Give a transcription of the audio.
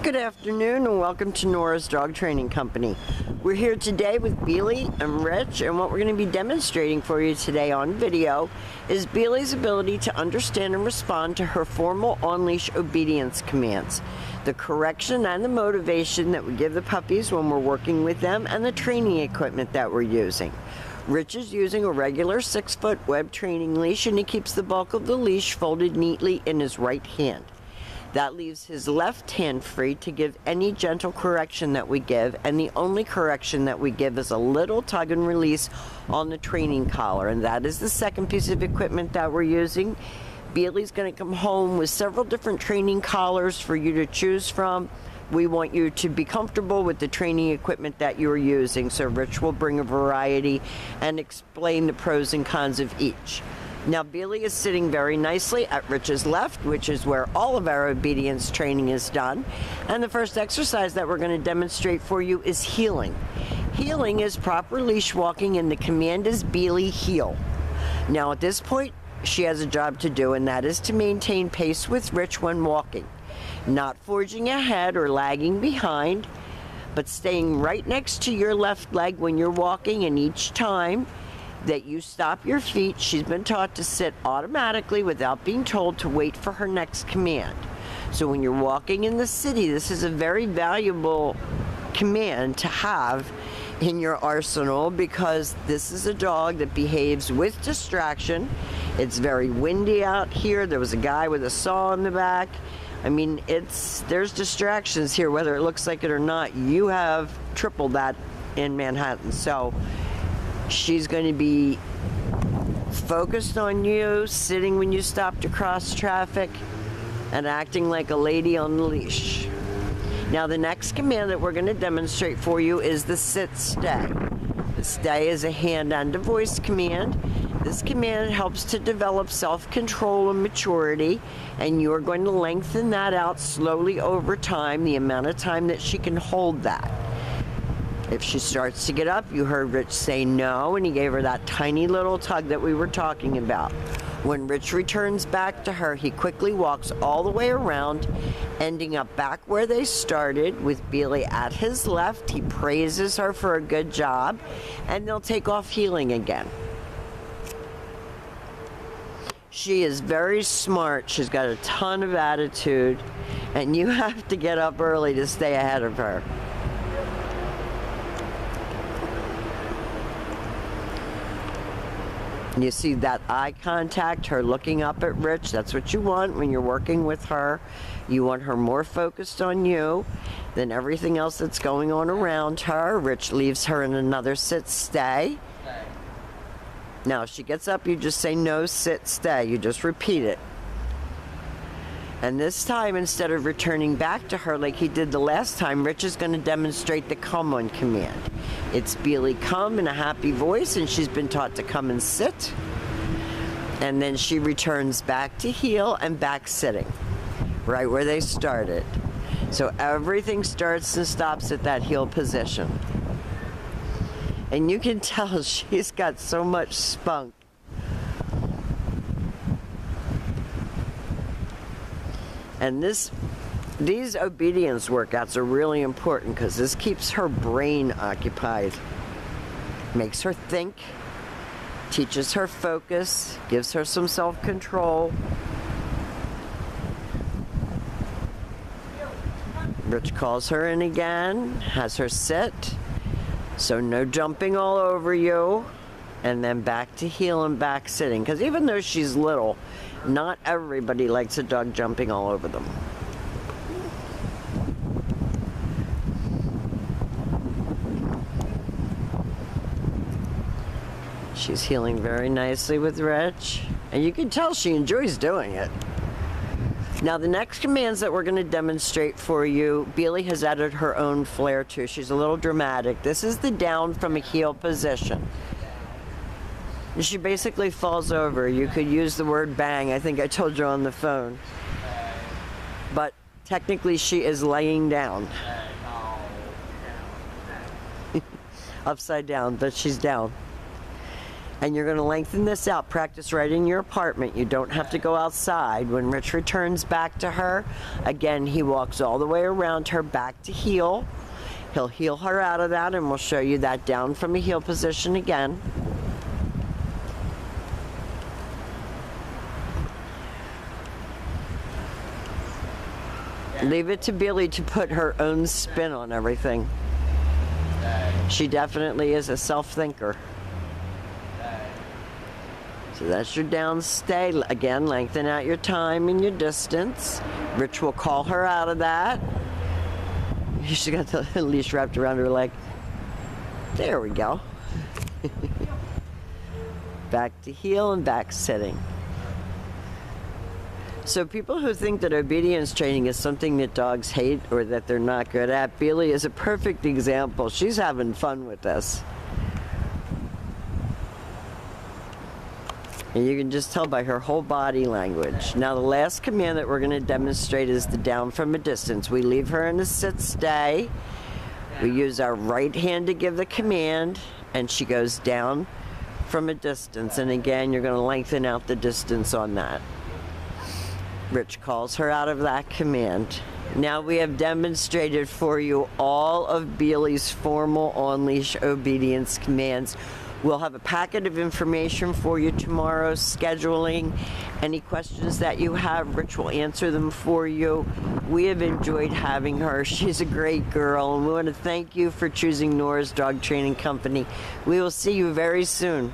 Good afternoon and welcome to Nora's Dog Training Company. We're here today with Bealey and Rich, and what we're going to be demonstrating for you today on video is Bealey's ability to understand and respond to her formal on-leash obedience commands, the correction and the motivation that we give the puppies when we're working with them, and the training equipment that we're using. Rich is using a regular 6-foot web training leash, and he keeps the bulk of the leash folded neatly in his right hand. That leaves his left hand free to give any gentle correction that we give, and the only correction that we give is a little tug and release on the training collar, and that is the second piece of equipment that we're using. Bealey's going to come home with several different training collars for you to choose from. We want you to be comfortable with the training equipment that you're using, so Rich will bring a variety and explain the pros and cons of each. Now, Bealey is sitting very nicely at Rich's left, which is where all of our obedience training is done. And the first exercise that we're going to demonstrate for you is heeling. Heeling is proper leash walking, and the command is Bealey heel. Now, at this point, she has a job to do, and that is to maintain pace with Rich when walking. Not forging ahead or lagging behind, but staying right next to your left leg when you're walking, and each time that you stop your feet, she's been taught to sit automatically without being told to wait for her next command. So when you're walking in the city, this is a very valuable command to have in your arsenal, because this is a dog that behaves with distraction. It's very windy out here. There was a guy with a saw in the back. I mean, there's distractions here, whether it looks like it or not. You have triple that in Manhattan. So she's going to be focused on you, sitting when you stop to cross traffic, and acting like a lady on the leash. Now, the next command that we're going to demonstrate for you is the sit-stay. The stay is a hand and a voice command. This command helps to develop self-control and maturity, and you're going to lengthen that out slowly over time, the amount of time that she can hold that. If she starts to get up, you heard Rich say no, and he gave her that tiny little tug that we were talking about. When Rich returns back to her, he quickly walks all the way around, ending up back where they started with Bealey at his left. He praises her for a good job, and they'll take off heeling again. She is very smart. She's got a ton of attitude, and you have to get up early to stay ahead of her. You see that eye contact, her looking up at Rich. That's what you want when you're working with her. You want her more focused on you than everything else that's going on around her. Rich leaves her in another sit, stay. Now, if she gets up, you just say no, sit, stay. You just repeat it. And this time, instead of returning back to her like he did the last time, Rich is going to demonstrate the come on command. It's Bealey come in a happy voice, and she's been taught to come and sit. And then she returns back to heel and back sitting, right where they started. So everything starts and stops at that heel position. And you can tell she's got so much spunk. And these obedience workouts are really important because this keeps her brain occupied, makes her think, teaches her focus, gives her some self-control. Rich calls her in again, has her sit, so no jumping all over you, and then back to heel and back sitting, because even though she's little, not everybody likes a dog jumping all over them. She's heeling very nicely with Rich, and you can tell she enjoys doing it. Now, the next commands that we're going to demonstrate for you, Bealey has added her own flair to. She's a little dramatic. This is the down from a heel position. She basically falls over. You could use the word bang. I think I told you on the phone. But technically she is laying down. Upside down, but she's down. And you're going to lengthen this out. Practice right in your apartment. You don't have to go outside. When Rich returns back to her, again, he walks all the way around her back to heel. He'll heel her out of that, and we'll show you that down from a heel position again. Leave it to Bealey to put her own spin on everything. She definitely is a self-thinker. So that's your down stay. Again, lengthen out your time and your distance. Rich will call her out of that. She's got the leash wrapped around her leg. There we go. Back to heel and back sitting. So people who think that obedience training is something that dogs hate or that they're not good at, Bealey is a perfect example. She's having fun with this. And you can just tell by her whole body language. Now the last command that we're going to demonstrate is the down from a distance. We leave her in a sit stay. We use our right hand to give the command, and she goes down from a distance. And again, you're going to lengthen out the distance on that. Rich calls her out of that command. Now we have demonstrated for you all of Bealey's formal on-leash obedience commands. We'll have a packet of information for you tomorrow, scheduling. Any questions that you have, Rich will answer them for you. We have enjoyed having her. She's a great girl, and we want to thank you for choosing Nora's Dog Training Company. We will see you very soon.